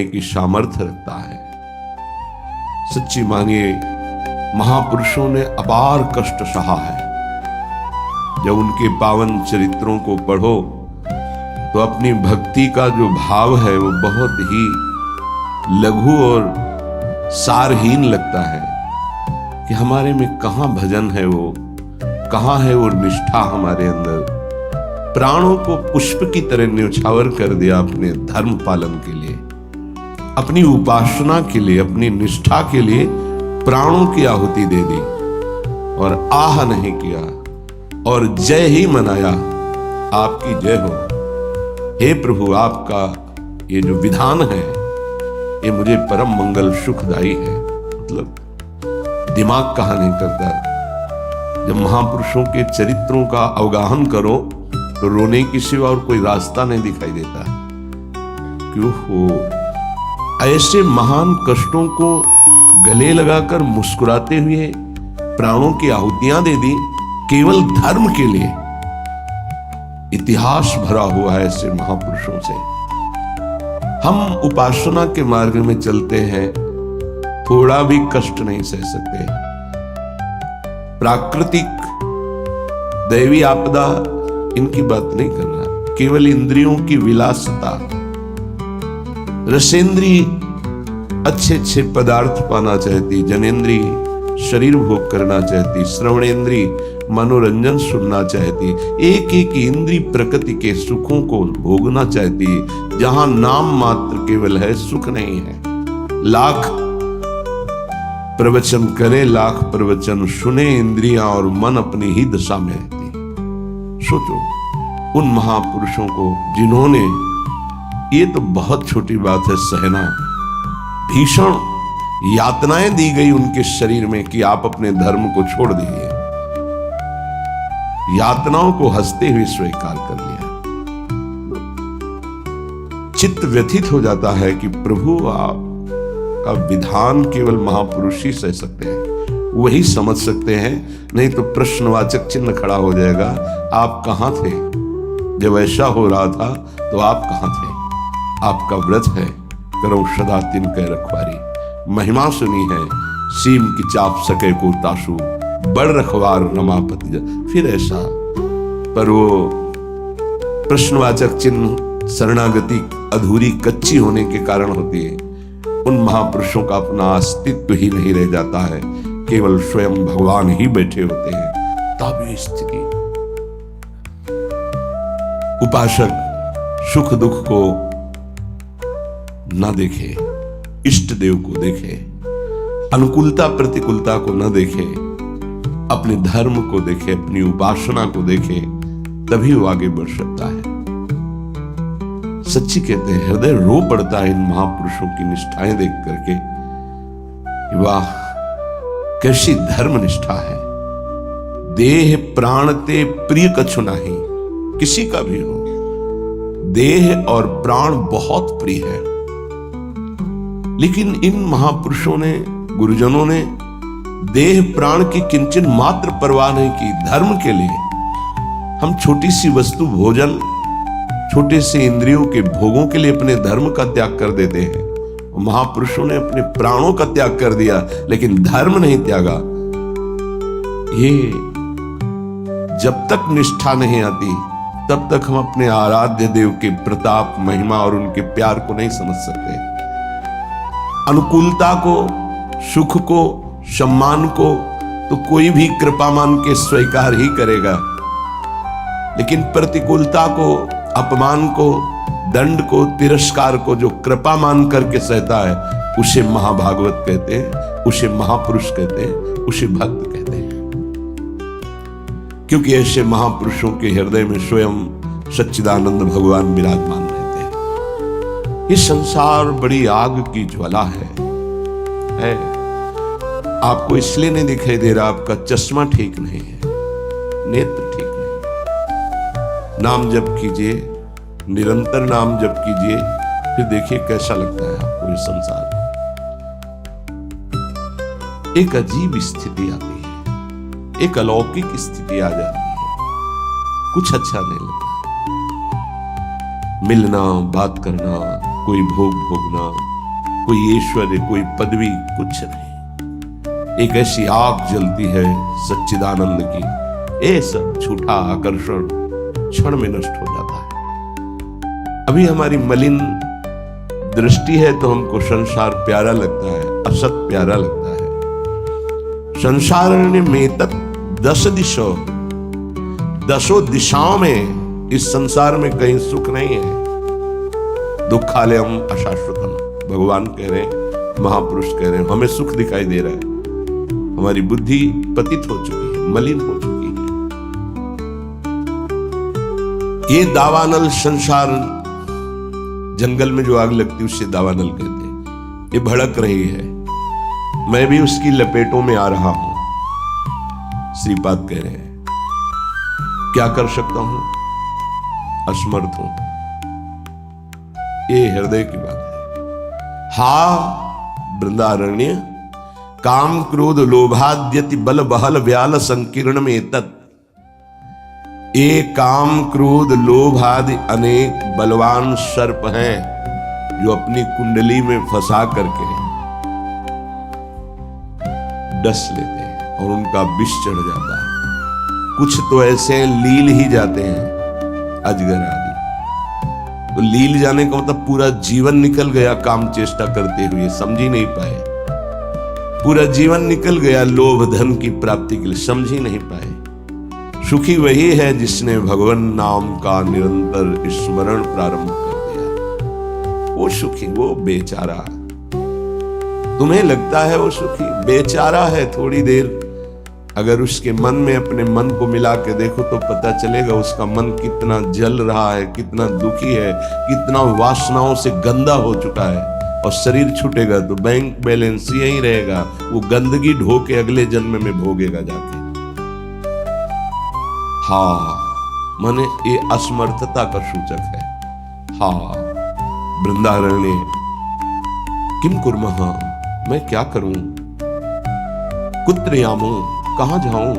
की सामर्थ्य रखता है। सच्ची मानिए, महापुरुषों ने अपार कष्ट सहा है। जब उनके पावन चरित्रों को पढ़ो तो अपनी भक्ति का जो भाव है वो बहुत ही लघु और सारहीन लगता है कि हमारे में कहाँ भजन है, वो कहाँ है वो निष्ठा हमारे अंदर। प्राणों को पुष्प की तरह न्यौछावर कर दिया अपने धर्म पालन के लिए, अपनी उपासना के लिए, अपनी निष्ठा के लिए प्राणों की आहुति दे दी और आह नहीं किया और जय ही मनाया। आपकी जय हो हे प्रभु, आपका ये जो विधान है ये मुझे परम मंगल सुखदायी है। मतलब दिमाग कहाँ नहीं करता। जब महापुरुषों के चरित्रों का अवगाहन करो तो रोने की सिवा और कोई रास्ता नहीं दिखाई देता। क्यों हो ऐसे महान कष्टों को गले लगाकर मुस्कुराते हुए प्राणों की आहुतियां दे दी केवल धर्म के लिए। इतिहास भरा हुआ है ऐसे महापुरुषों से। हम उपासना के मार्ग में चलते हैं, थोड़ा भी कष्ट नहीं सह सकते। प्राकृतिक दैवी आपदा इनकी बात नहीं कर रहा, केवल इंद्रियों की विलासता, रसेंद्री अच्छे अच्छे पदार्थ पाना चाहती, जनेन्द्री शरीर भोग करना चाहती, श्रवणेन्द्री मनोरंजन सुनना चाहती, एक एक इंद्री प्रकृति के सुखों को भोगना चाहती, जहां नाम मात्र केवल है, सुख नहीं है। लाख प्रवचन करे, लाख प्रवचन सुने, इंद्रियां और मन अपनी ही दशा में रहती। सोचो उन महापुरुषों को जिन्होंने, ये तो बहुत छोटी बात है सहना, भीषण यातनाएं दी गई उनके शरीर में कि आप अपने धर्म को छोड़ दीजिए, यातनाओं को हंसते हुए स्वीकार कर लिया। चित्त व्यथित हो जाता है कि प्रभु आपका विधान केवल महापुरुष ही सह सकते हैं, वही समझ सकते हैं, नहीं तो प्रश्नवाचक चिन्ह खड़ा हो जाएगा। आप कहां थे जब ऐसा हो रहा था, तो आप कहां थे? आपका व्रत है करो सदा तिनके रखवारी, महिमा सुनी है सीम की चाप सके को ताशु, बड़ रखवार रमापति। फिर ऐसा, पर वो प्रश्नवाचक चिन्ह शरणागति अधूरी कच्ची होने के कारण होती है। उन महापुरुषों का अपना अस्तित्व ही नहीं रह जाता है, केवल स्वयं भगवान ही बैठे होते हैं। तब ये स्थिति, उपासक सुख दुख को न देखे, इष्ट देव को देखे, अनुकूलता प्रतिकूलता को न देखे, अपने धर्म को देखे, अपनी उपासना को देखे, तभी वो आगे बढ़ सकता है। सच्ची कहते हैं, हृदय रो पड़ता है इन महापुरुषों की निष्ठाएं देख करके। वाह, कैसी धर्म निष्ठा है। देह प्राण ते प्रिय कछु नाही, किसी का भी हो, देह और प्राण बहुत प्रिय है। लेकिन इन महापुरुषों ने, गुरुजनों ने देह प्राण की किंचन मात्र परवाह नहीं की धर्म के लिए। हम छोटी सी वस्तु भोजन, छोटे से इंद्रियों के भोगों के लिए अपने धर्म का त्याग कर देते हैं। महापुरुषों ने अपने प्राणों का त्याग कर दिया, लेकिन धर्म नहीं त्यागा। ये जब तक निष्ठा नहीं आती, तब तक हम अपने आराध्य देव के प्रताप, महिमा और उनके प्यार को नहीं समझ सकते। अनुकूलता को, सुख को, सम्मान को तो कोई भी कृपा मान के स्वीकार ही करेगा, लेकिन प्रतिकूलता को, अपमान को, दंड को, तिरस्कार को जो कृपा मान करके सहता है, उसे महाभागवत कहते हैं, उसे महापुरुष कहते हैं, उसे भक्त कहते हैं। क्योंकि ऐसे महापुरुषों के हृदय में स्वयं सच्चिदानंद भगवान विराजमान रहते हैं। ये संसार बड़ी आग की ज्वाला है। आपको इसलिए नहीं दिखाई दे रहा, आपका चश्मा ठीक नहीं है, नेत्र ठीक नहीं। नाम जप कीजिए, निरंतर नाम जप कीजिए, फिर देखिए कैसा लगता है आपको ये संसार। एक अजीब स्थिति आती है, एक अलौकिक स्थिति आ जाती है, कुछ अच्छा नहीं लगता। मिलना, बात करना, कोई भोग भोगना, कोई ऐश्वर्य, कोई पदवी, कुछ नहीं। एक ऐसी आग जलती है सच्चिदानंद की, ये सब झूठा आकर्षण क्षण में नष्ट हो जाता है। अभी हमारी मलिन दृष्टि है तो हमको संसार प्यारा लगता है, असत प्यारा लगता है। संसार में तत् 10 दिशो, 10 दिशाओं में इस संसार में कहीं सुख नहीं है। दुखालयम अशाश्वतम, भगवान कह रहे हैं, महापुरुष कह रहे हैं, हमें सुख दिखाई दे रहा है। हमारी बुद्धि पतित हो चुकी है, मलिन हो चुकी है। ये दावानल संसार, जंगल में जो आग लगती है उससे दावानल कहते हैं, ये भड़क रही है, मैं भी उसकी लपेटों में आ रहा हूं। श्रीपाद कह रहे हैं, क्या कर सकता हूं, असमर्थ हूं। ये हृदय की बात है। हा वृंदारण्य काम क्रोध लोभाद्यति बल बहल व्याल संकीर्ण में तत्। ये काम क्रोध लोभ आदि अनेक बलवान सर्प हैं जो अपनी कुंडली में फंसा करके डस लेते हैं और उनका विष चढ़ जाता है। कुछ तो ऐसे लील ही जाते हैं, अजगर आदि। तो लील जाने का मतलब पूरा जीवन निकल गया काम चेष्टा करते हुए, समझ ही नहीं पाए। पूरा जीवन निकल गया लोभ धन की प्राप्ति के लिए, समझ ही नहीं पाए। सुखी वही है जिसने भगवान नाम का निरंतर स्मरण प्रारंभ कर दिया। वो सुखी, वो बेचारा। तुम्हें लगता है वो सुखी, बेचारा है। थोड़ी देर अगर उसके मन में अपने मन को मिला के देखो तो पता चलेगा उसका मन कितना जल रहा है, कितना दुखी है, कितना वासनाओं से गंदा हो चुका है। और शरीर छूटेगा तो बैंक बैलेंस यही रहेगा, वो गंदगी ढो के अगले जन्म में भोगेगा जाके। हाँ, माने ये असमर्थता का सूचक है। हाँ वृंदारण्य किम कुर्मः, मैं क्या करूं, कुत्र यामो, कहां जाऊं,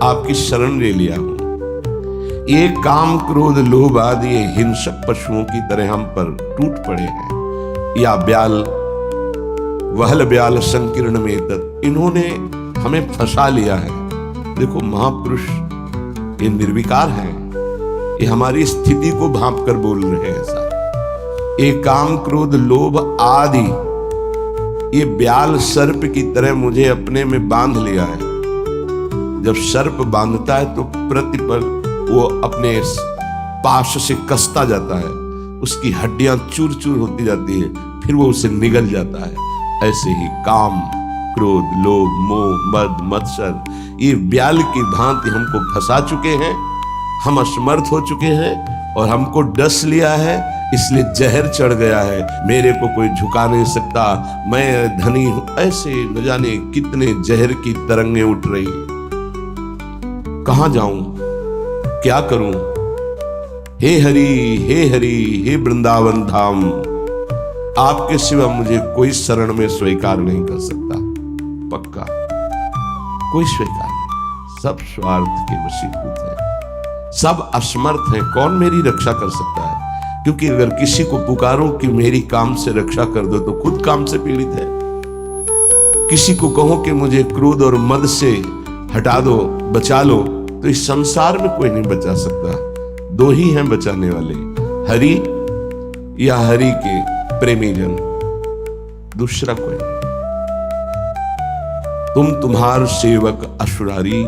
आपकी शरण ले लिया हूं। ये काम क्रोध लोभ आदि हिंसक पशुओं की तरह हम पर टूट पड़े हैं। या ब्याल वहल ब्याल संकीर्ण में तत्, इन्होंने हमें फंसा लिया है। देखो महापुरुष ये निर्विकार हैं, ये हमारी स्थिति को भांप कर बोल रहे हैं ऐसा। ये काम क्रोध लोभ आदि ये ब्याल सर्प की तरह मुझे अपने में बांध लिया है। जब सर्प बांधता है तो प्रतिपल वो अपने पाश से कसता जाता है, उसकी हड्डियां चूर चूर होती जाती है, फिर वो उसे निगल जाता है। ऐसे ही काम क्रोध लोभ मोह मद मत्सर ये ब्याल की भांति हमको फंसा चुके हैं। हम असमर्थ हो चुके हैं और हमको डस लिया है, इसलिए जहर चढ़ गया है। मेरे को कोई झुका नहीं सकता, मैं धनी हूं। ऐसे न जाने कितने जहर की तरंगें उठ रही। कहां जाऊं, क्या करूं। हे हरि हे वृंदावन धाम, आपके सिवा मुझे कोई शरण में स्वीकार नहीं कर सकता। पक्का कोई स्वीकार नहीं, सब स्वार्थ के वशीभूत है, सब असमर्थ हैं। कौन मेरी रक्षा कर सकता है? क्योंकि अगर किसी को पुकारो कि मेरी काम से रक्षा कर दो तो खुद काम से पीड़ित है। किसी को कहो कि मुझे क्रोध और मद से हटा दो, बचा लो, तो इस संसार में कोई नहीं बचा सकता। दो ही हैं बचाने वाले, हरि या हरि के प्रेमी जन, दूसरा कोई नहीं। तुम तुम्हार सेवक असुरारी,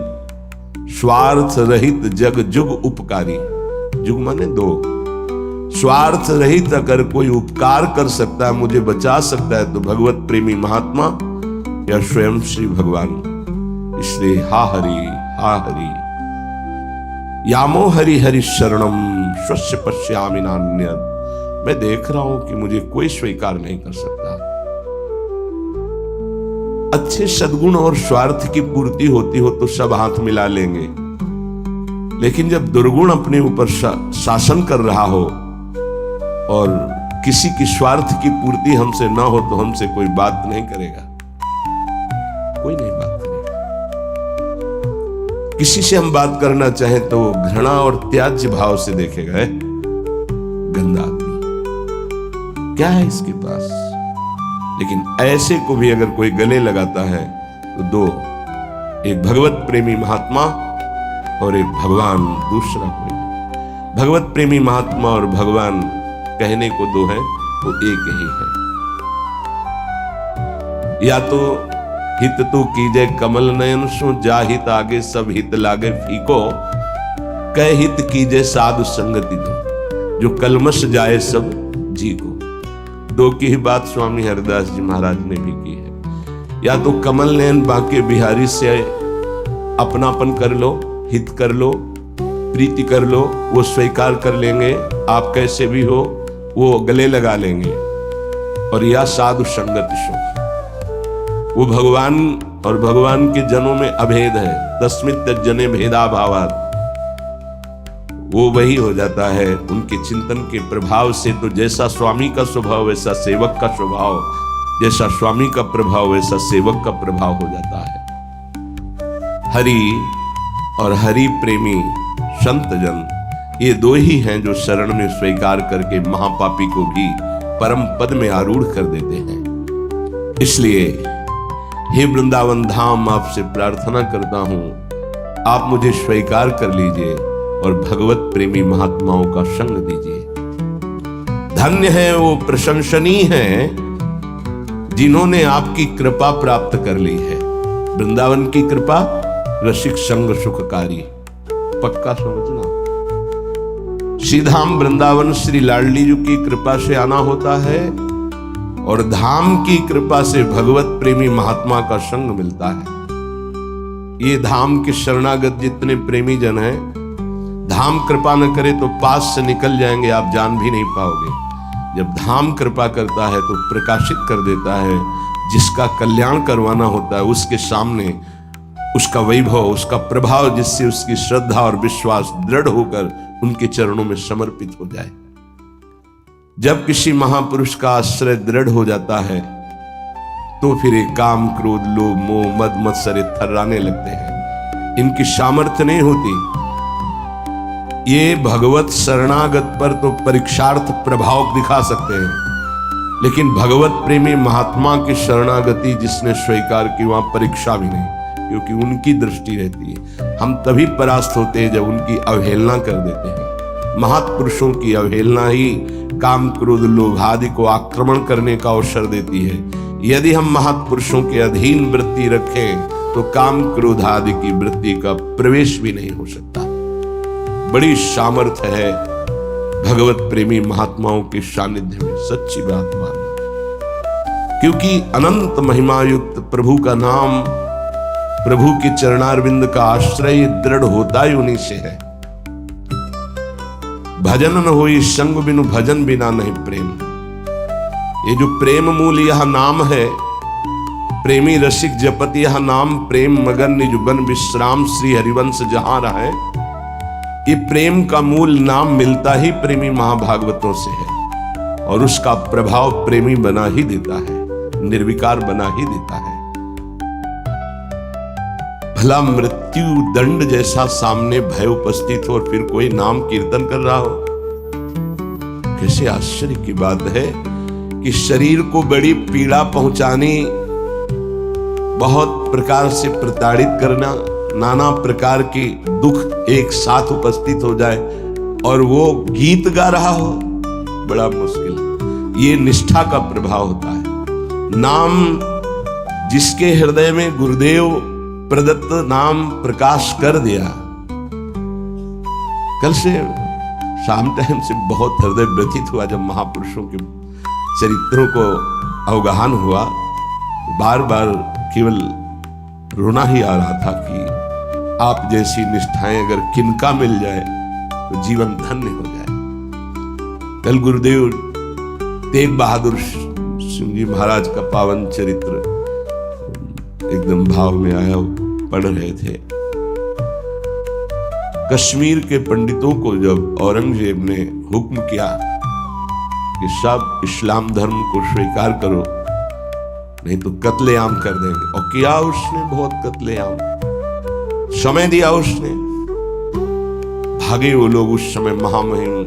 स्वार्थ रहित जग जुग उपकारी। जुग माने दो। स्वार्थ रहित अगर कोई उपकार कर सकता है, मुझे बचा सकता है, तो भगवत प्रेमी महात्मा या स्वयं श्री भगवान। इसलिए हा हरि यामो हरि हरि शरणम स्वस्य पश्यामि नान्यत्। मैं देख रहा हूं कि मुझे कोई स्वीकार नहीं कर सकता। अच्छे सद्गुण और स्वार्थ की पूर्ति होती हो तो सब हाथ मिला लेंगे, लेकिन जब दुर्गुण अपने ऊपर शासन कर रहा हो और किसी की स्वार्थ की पूर्ति हमसे ना हो तो हमसे कोई बात नहीं करेगा, कोई नहीं बात करेगा। किसी से हम बात करना चाहें तो घृणा और त्याज्य भाव से देखेगा, है गंदा आदमी, क्या है इसके पास, लेकिन ऐसे को भी अगर कोई गले लगाता है तो दो, एक भगवत प्रेमी महात्मा और एक भगवान दूसरा कोई। भगवत प्रेमी महात्मा और भगवान कहने को दो है, वो एक ही है। या तो हित तू कीजे कमल नयन सो, जा हित आगे सब हित लागे फीको, कह हित कीजे साधु संगति दो, जो कलमश जाए सब जी को। दो की ही बात स्वामी हरिदास जी महाराज ने भी की है। या तो कमल नयन बांके बिहारी से अपनापन कर लो, हित कर लो, प्रीति कर लो, वो स्वीकार कर लेंगे, आप कैसे भी हो वो गले लगा लेंगे। और या साधु संगति सो, वो भगवान और भगवान के जनों में अभेद है, तस्मित् जने भेदा भावात्, वो वही हो जाता है उनके चिंतन के प्रभाव से। तो जैसा स्वामी का स्वभाव वैसा सेवक का स्वभाव, जैसा स्वामी का प्रभाव वैसा सेवक का प्रभाव हो जाता है। हरि और हरि प्रेमी संत जन, ये दो ही हैं जो शरण में स्वीकार करके महापापी को भी परम पद में आरूढ़ कर देते हैं। इसलिए हे वृंदावन धाम, आपसे प्रार्थना करता हूं, आप मुझे स्वीकार कर लीजिए और भगवत प्रेमी महात्माओं का संग दीजिए। धन्य है वो, प्रशंसनीय है जिन्होंने आपकी कृपा प्राप्त कर ली है। वृंदावन की कृपा रसिक संग सुखकारी, पक्का समझना। श्रीधाम वृंदावन श्री लाडली जी की कृपा से आना होता है और धाम की कृपा से भगवत प्रेमी महात्मा का संग मिलता है। ये धाम के शरणागत जितने प्रेमी जन हैं, धाम कृपा न करे तो पास से निकल जाएंगे, आप जान भी नहीं पाओगे। जब धाम कृपा करता है तो प्रकाशित कर देता है, जिसका कल्याण करवाना होता है उसके सामने उसका वैभव, उसका प्रभाव, जिससे उसकी श्रद्धा और विश्वास दृढ़ होकर उनके चरणों में समर्पित हो जाए। जब किसी महापुरुष का आश्रय दृढ़ हो जाता है तो फिर एक काम क्रोध लोभ मोह मद मत्सर थर्राने लगते हैं, इनकी सामर्थ्य नहीं होती। ये भगवत शरणागत पर तो परीक्षार्थ प्रभाव दिखा सकते हैं, लेकिन भगवत प्रेमी महात्मा की शरणागति जिसने स्वीकार की वहां परीक्षा भी नहीं, क्योंकि उनकी दृष्टि रहती है। हम तभी परास्त होते हैं जब उनकी अवहेलना कर देते हैं। महापुरुषों की अवहेलना ही काम क्रोध लोभ आदि को आक्रमण करने का अवसर देती है। यदि हम महापुरुषों के अधीन वृत्ति रखें तो काम क्रोध आदि की वृत्ति का प्रवेश भी नहीं हो सकता। बड़ी सामर्थ्य है भगवत प्रेमी महात्माओं के सानिध्य में, सच्ची बात मानना। क्योंकि अनंत महिमायुक्त प्रभु का नाम, प्रभु के चरणारविंद का आश्रय दृढ़ होता ही उन्हीं से है। भजन न होई संग बिनु भजन बिना नहीं प्रेम। ये जो प्रेम मूल यह नाम है, प्रेमी रसिक जपत यह नाम, प्रेम मगन निजुबन विश्राम श्री हरिवंश जहां रहे। ये प्रेम का मूल नाम मिलता ही प्रेमी महाभागवतों से है और उसका प्रभाव प्रेमी बना ही देता है, निर्विकार बना ही देता है। भला मृत्यु दंड जैसा सामने भय उपस्थित हो और फिर कोई नाम कीर्तन कर रहा हो, कैसे आश्चर्य की बात है कि शरीर को बड़ी पीड़ा पहुंचानी, बहुत प्रकार से प्रताड़ित करना, नाना प्रकार के दुख एक साथ उपस्थित हो जाए और वो गीत गा रहा हो, बड़ा मुश्किल। ये निष्ठा का प्रभाव होता है। नाम जिसके हृदय में गुरुदेव प्रदत्त नाम प्रकाश कर दिया। कल से शाम टाइम से बहुत हृदय व्यथित हुआ जब महापुरुषों के चरित्रों को अवगाहन हुआ। बार बार केवल रोना ही आ रहा था कि आप जैसी निष्ठाएं अगर किनका मिल जाए तो जीवन धन्य हो जाए। कल गुरुदेव तेग बहादुर सिंह जी महाराज का पावन चरित्र एकदम भाव में आया, पढ़ रहे थे। कश्मीर के पंडितों को जब औरंगजेब ने हुक्म किया कि सब इस्लाम धर्म को स्वीकार करो नहीं तो कत्लेआम कर देंगे, और किया उसने, बहुत कत्लेआम समय दिया उसने। भागे वो लोग। उस समय महामहिम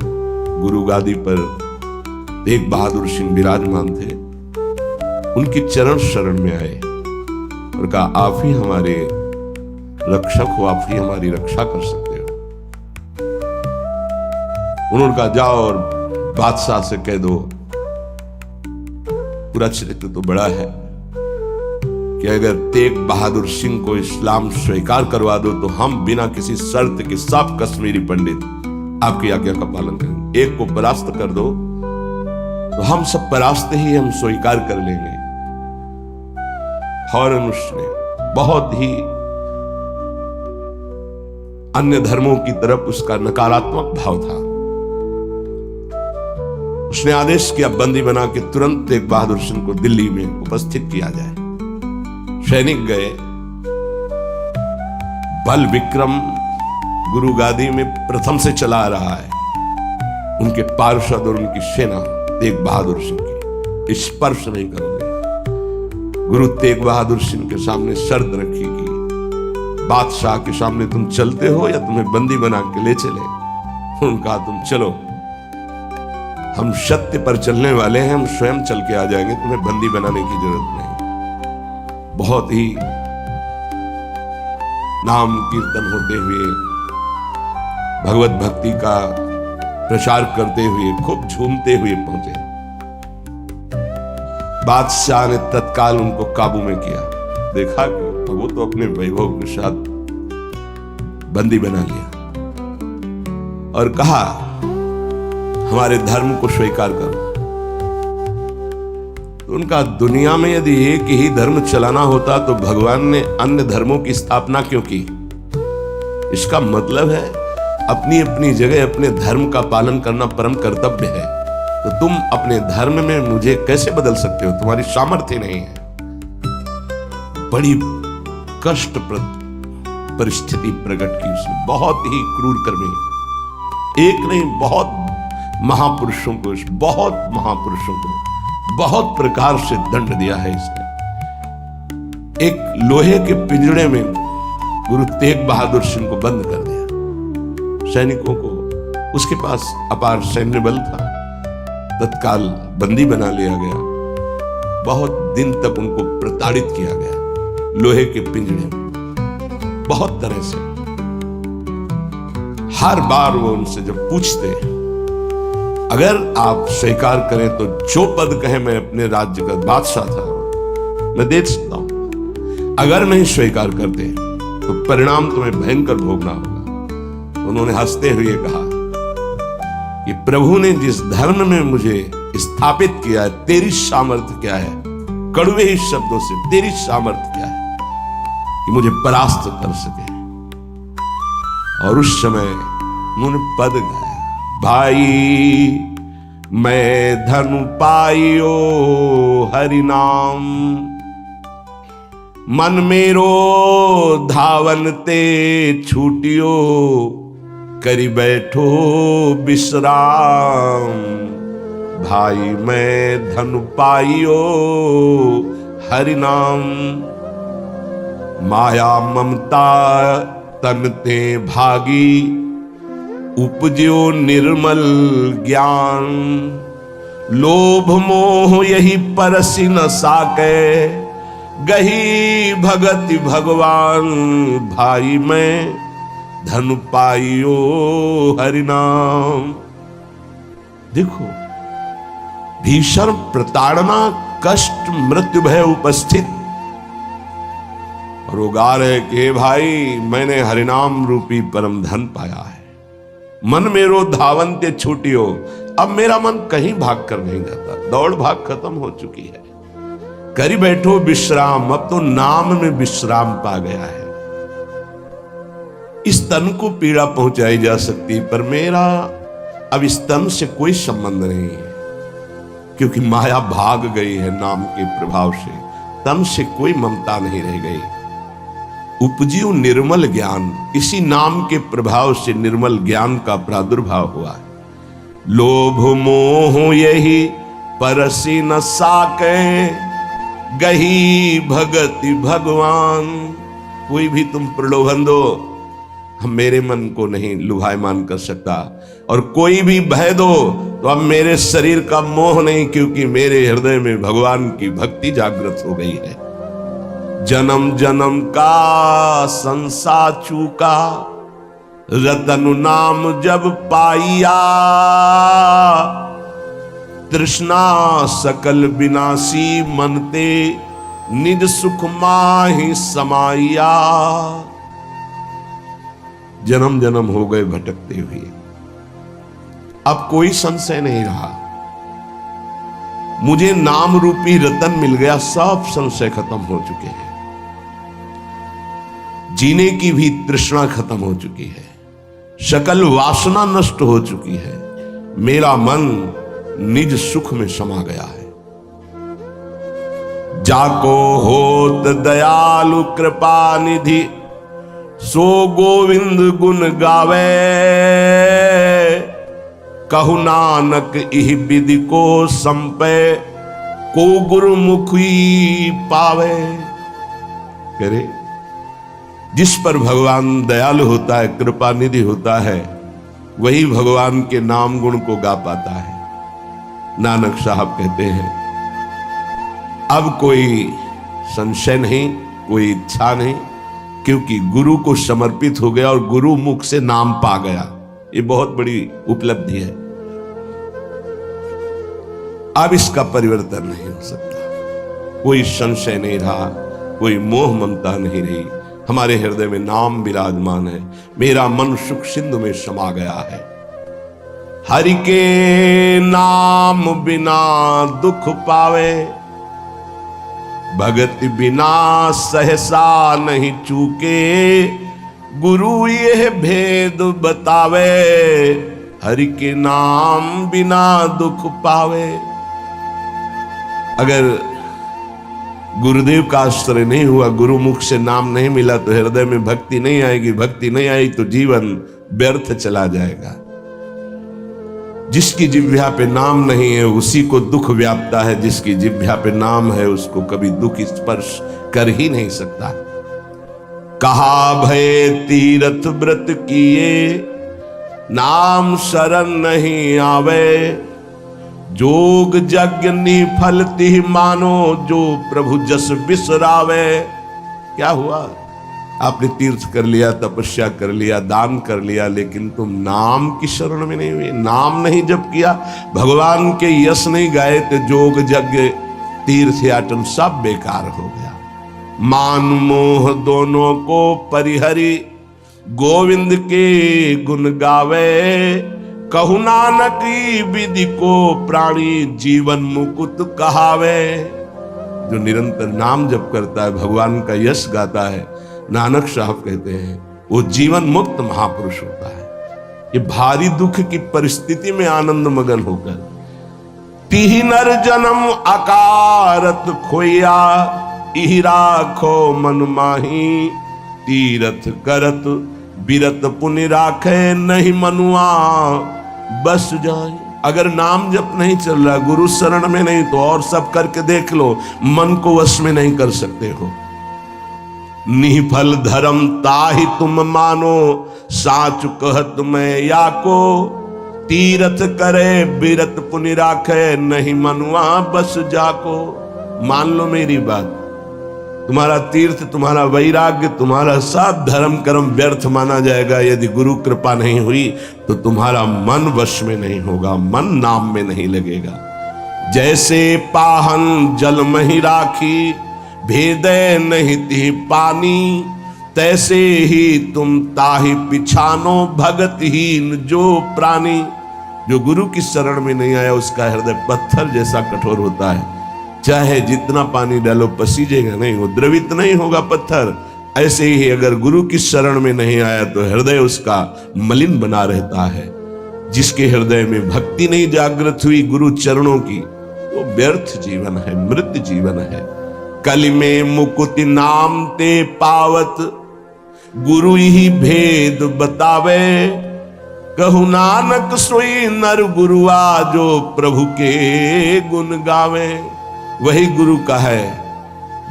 गुरु गादी पर तेग बहादुर सिंह विराजमान थे। उनकी चरण शरण में आए और कहा, आप ही हमारे रक्षक हो, आप ही हमारी रक्षा कर सकते हो। उन्होंने कहा, जाओ और बादशाह से कह दो, पूरा चरित्र तो बड़ा है, कि अगर तेग बहादुर सिंह को इस्लाम स्वीकार करवा दो तो हम बिना किसी शर्त के सब कश्मीरी पंडित आपकी आज्ञा का पालन करेंगे। एक को परास्त कर दो तो हम सब परास्त ही हम स्वीकार कर लेंगे। फौरन उसने बहुत ही अन्य धर्मों की तरफ उसका नकारात्मक भाव था। उसने आदेश किया, बंदी बना के तुरंत तेग बहादुर सिंह को दिल्ली में उपस्थित किया जाए। सैनिक गए, बल विक्रम गुरु गादी में प्रथम से चला आ रहा है। उनके पार्षद और उनकी सेना तेग बहादुर सिंह की स्पर्श नहीं करोगे। गुरु तेग बहादुर सिंह के सामने शर्त रखी कि बादशाह के सामने तुम चलते हो या तुम्हें बंदी बना के ले चले। उन्होंने कहा, तुम चलो, हम सत्य पर चलने वाले हैं, हम स्वयं चल के आ जाएंगे, तुम्हें बंदी बनाने की जरूरत नहीं। बहुत ही नाम कीर्तन होते हुए, भगवत भक्ति का प्रचार करते हुए, खूब झूमते हुए पहुंचे। बादशाह ने तत्काल उनको काबू में किया। देखा कि वो तो अपने वैभव के साथ बंदी बना लिया और कहा, हमारे धर्म को स्वीकार करो। तो उनका, दुनिया में यदि एक ही धर्म चलाना होता तो भगवान ने अन्य धर्मों की स्थापना क्यों की? इसका मतलब है अपनी अपनी जगह अपने धर्म का पालन करना परम कर्तव्य है। तो तुम अपने धर्म में मुझे कैसे बदल सकते हो? तुम्हारी सामर्थ्य नहीं है। बड़ी कष्टप्रद परिस्थिति प्रकट की उसने, बहुत ही क्रूर कर्मी। एक नहीं, बहुत महापुरुषों को, बहुत महापुरुषों को बहुत प्रकार से दंड दिया है इसने। एक लोहे के पिंजड़े में गुरु तेग बहादुर सिंह को बंद कर दिया। सैनिकों को, उसके पास अपार सैन्य बल था, तत्काल बंदी बना लिया गया। बहुत दिन तक उनको प्रताड़ित किया गया लोहे के पिंजड़े में, बहुत तरह से। हर बार वो उनसे जब पूछते, अगर आप स्वीकार करें तो जो पद कहे, मैं अपने राज्य का बादशाह था, मैं दे सकता हूं। अगर नहीं स्वीकार करते तो परिणाम तुम्हें भयंकर भोगना होगा। उन्होंने हंसते हुए कहा कि प्रभु ने जिस धर्म में मुझे स्थापित किया है, तेरी सामर्थ्य क्या है? कड़वे ही शब्दों से, तेरी सामर्थ्य क्या है कि मुझे परास्त कर सके? और उस समय उन्होंने पद गाया, भाई मैं धनु पाइयो हरि नाम, मन मेरो धावन ते छूटियो, करी बैठो विश्राम। भाई मैं धनु पाइयो हरि नाम, माया ममता तन ते भागी, उपज्यो निर्मल ज्ञान। लोभ मोह यही परसि न साके, गही भगति भगवान। भाई मैं धनु पाइयो हरि नाम। देखो, भीषण प्रताड़ना, कष्ट, मृत्यु भय उपस्थित, और वो गा रहे कि भाई मैंने हरिनाम रूपी परम धन पाया है। मन मेरो धावन ते छूटियो, अब मेरा मन कहीं भाग कर नहीं जाता, दौड़ भाग खत्म हो चुकी है। करी बैठो विश्राम, अब तो नाम में विश्राम पा गया है। इस तन को पीड़ा पहुंचाई जा सकती, पर मेरा अब इस तन से कोई संबंध नहीं है, क्योंकि माया भाग गई है नाम के प्रभाव से। तन से कोई ममता नहीं रह गई। उपजियो निर्मल ज्ञान, इसी नाम के प्रभाव से निर्मल ज्ञान का प्रादुर्भाव हुआ है। लोभ मोह यही परसि न साके, गही भगति भगवान। कोई भी तुम प्रलोभन दो, हम मेरे मन को नहीं लुभायमान कर सकता। और कोई भी भय दो तो अब मेरे शरीर का मोह नहीं, क्योंकि मेरे हृदय में भगवान की भक्ति जागृत हो गई है। जन्म जन्म का संसार चूका, रतन नाम जब पाइया, तृष्णा सकल विनाशी मनते, निज सुख माहि समाइया। जन्म जन्म हो गए भटकते हुए, अब कोई संशय नहीं रहा। मुझे नाम रूपी रतन मिल गया, सब संशय खत्म हो चुके हैं। जीने की भी तृष्णा खत्म हो चुकी है, सकल वासना नष्ट हो चुकी है। मेरा मन निज सुख में समा गया है। जाको होत दयालु कृपा निधि, सो गोविंद गुण गावे, कहु नानक इह विधि को संपे, को गुरुमुखी पावे। करे जिस पर भगवान दयालु होता है, कृपा निधि होता है, वही भगवान के नाम गुण को गा पाता है। नानक साहब कहते हैं अब कोई संशय नहीं, कोई इच्छा नहीं, क्योंकि गुरु को समर्पित हो गया और गुरु मुख से नाम पा गया। ये बहुत बड़ी उपलब्धि है। अब इसका परिवर्तन नहीं हो सकता। कोई संशय नहीं रहा, कोई मोह ममता नहीं रही। हमारे हृदय में नाम विराजमान है। मेरा मन सुख सिंधु में समा गया है। हरि के नाम बिना दुख पावे, भगत बिना सहसा नहीं चूके, गुरु यह भेद बतावे, हरि के नाम बिना दुख पावे। अगर गुरुदेव का आश्रय नहीं हुआ, गुरु मुख से नाम नहीं मिला, तो हृदय में भक्ति नहीं आएगी। भक्ति नहीं आई तो जीवन व्यर्थ चला जाएगा। जिसकी जिह्वा पे नाम नहीं है उसी को दुख व्यापता है, जिसकी जिह्वा पे नाम है उसको कभी दुख स्पर्श कर ही नहीं सकता। कहा भय तीर्थ व्रत किए, नाम शरण नहीं आवे, जोग यज्ञ निफल तिह मानो, जो प्रभु जस बिसरावे। क्या हुआ? आपने तीर्थ कर लिया, तपस्या कर लिया, दान कर लिया, लेकिन तुम नाम की शरण में नहीं हुए। नाम नहीं जप किया, भगवान के यश नहीं गाए, तो जोग यज्ञ तीर्थ याटन सब बेकार हो गया। मान मोह दोनों को परिहरी, गोविंद के गुण गावे, कहु नानक विधि को प्राणी, जीवन मुकुट कहावे। जो निरंतर नाम जप करता है, भगवान का यश गाता है, नानक साहब कहते हैं वो जीवन मुक्त महापुरुष होता है। ये भारी दुख की परिस्थिति में आनंद मगन होकर, तिहि नर जन्म अकारत खोया, इहि राखो मन माही, तीरथ करत बिरत पुनि राखे, नहीं मनुआ बस जाए। अगर नाम जप नहीं चल रहा, गुरु शरण में नहीं, तो और सब करके देख लो, मन को वश में नहीं कर सकते हो। निफल धर्म ताहि तुम मानो, साच कहत मैं या को, तीरथ करे बिरत पुनि राखे, नहीं मनुआ बस जाको। मान लो मेरी बात, तुम्हारा तीर्थ, तुम्हारा वैराग्य, तुम्हारा सब धर्म कर्म व्यर्थ माना जाएगा यदि गुरु कृपा नहीं हुई, तो तुम्हारा मन वश में नहीं होगा, मन नाम में नहीं लगेगा। जैसे पाहन जल मही राखी, भेदे नहीं ती पानी, तैसे ही तुम ताहि पिछानो, भगतहीन जो प्राणी। जो गुरु की शरण में नहीं आया उसका हृदय पत्थर जैसा कठोर होता है, चाहे जितना पानी डालो पसीजेगा नहीं, वो द्रवित नहीं होगा पत्थर। ऐसे ही अगर गुरु की शरण में नहीं आया तो हृदय उसका मलिन बना रहता है। जिसके हृदय में भक्ति नहीं जागृत हुई गुरु चरणों की, वो व्यर्थ जीवन है, मृत जीवन है। कलि में मुकुति नाम ते पावत, गुरु ही भेद बतावे, कहु नानक सोई नर गुरुआ, जो प्रभु के गुण गावे। वही गुरु का है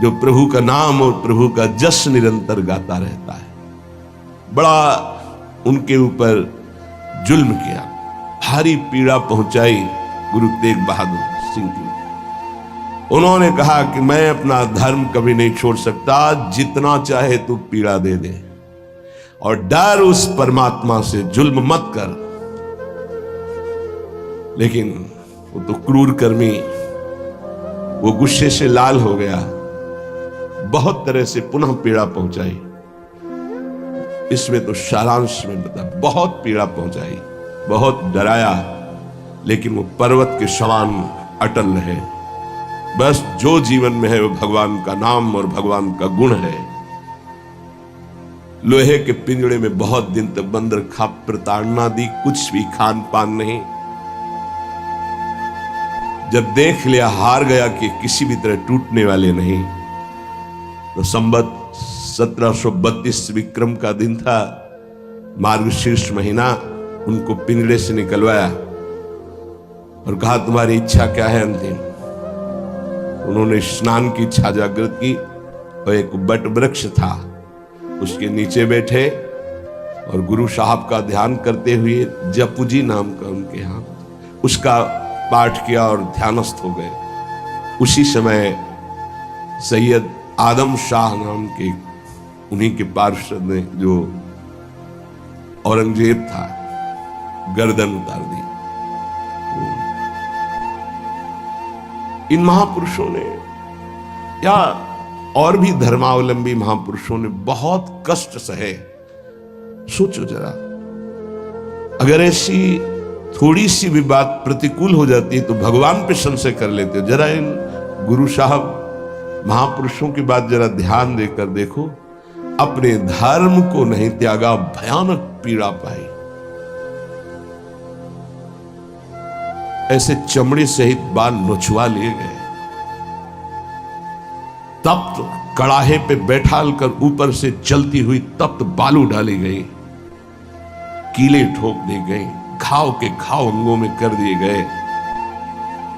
जो प्रभु का नाम और प्रभु का जस निरंतर गाता रहता है। बड़ा उनके ऊपर जुल्म किया, भारी पीड़ा पहुंचाई गुरु तेग बहादुर सिंह की। उन्होंने कहा कि मैं अपना धर्म कभी नहीं छोड़ सकता, जितना चाहे तू पीड़ा दे दे, और डर उस परमात्मा से, जुल्म मत कर। लेकिन वो तो क्रूर कर्मी, वो गुस्से से लाल हो गया, बहुत तरह से पुनः पीड़ा पहुंचाई। इसमें तो सारांश में बता, बहुत पीड़ा पहुंचाई, बहुत डराया, लेकिन वो पर्वत के समान अटल रहे। बस जो जीवन में है वो भगवान का नाम और भगवान का गुण है। लोहे के पिंजड़े में बहुत दिन तक बंद रखा, प्रताड़ना दी, कुछ भी खान पान नहीं। जब देख लिया हार गया कि किसी भी तरह टूटने वाले नहीं, तो संवत 1732 विक्रम का दिन था, मार्गशीर्ष महीना, उनको पिंजड़े से निकलवाया और कहा तुम्हारी इच्छा क्या है अंतिम। उन्होंने स्नान की इच्छा जागृत की और एक बट वृक्ष था उसके नीचे बैठे और गुरु साहब का ध्यान करते हुए, जपुजी नाम का उनके यहाँ, उसका पाठ किया और ध्यानस्थ हो गए। उसी समय सैयद आदम शाह नाम के उन्हीं के पार्षद ने, जो औरंगजेब था, गर्दन उतार दी। इन महापुरुषों ने या और भी धर्मावलंबी महापुरुषों ने बहुत कष्ट सहे। सोचो जरा, अगर ऐसी थोड़ी सी भी बात प्रतिकूल हो जाती है तो भगवान पे संशय कर लेते हो। जरा इन गुरु साहब महापुरुषों की बात जरा ध्यान देकर देखो, अपने धर्म को नहीं त्यागा, भयानक पीड़ा पाई। ऐसे चमड़े सहित बाल नोचवा लिए गए, तप्त कड़ाहे पे बैठाल कर ऊपर से चलती हुई तप्त बालू डाली गई, कीले ठोक दी गई, घाव के घाव अंगों में कर दिए गए।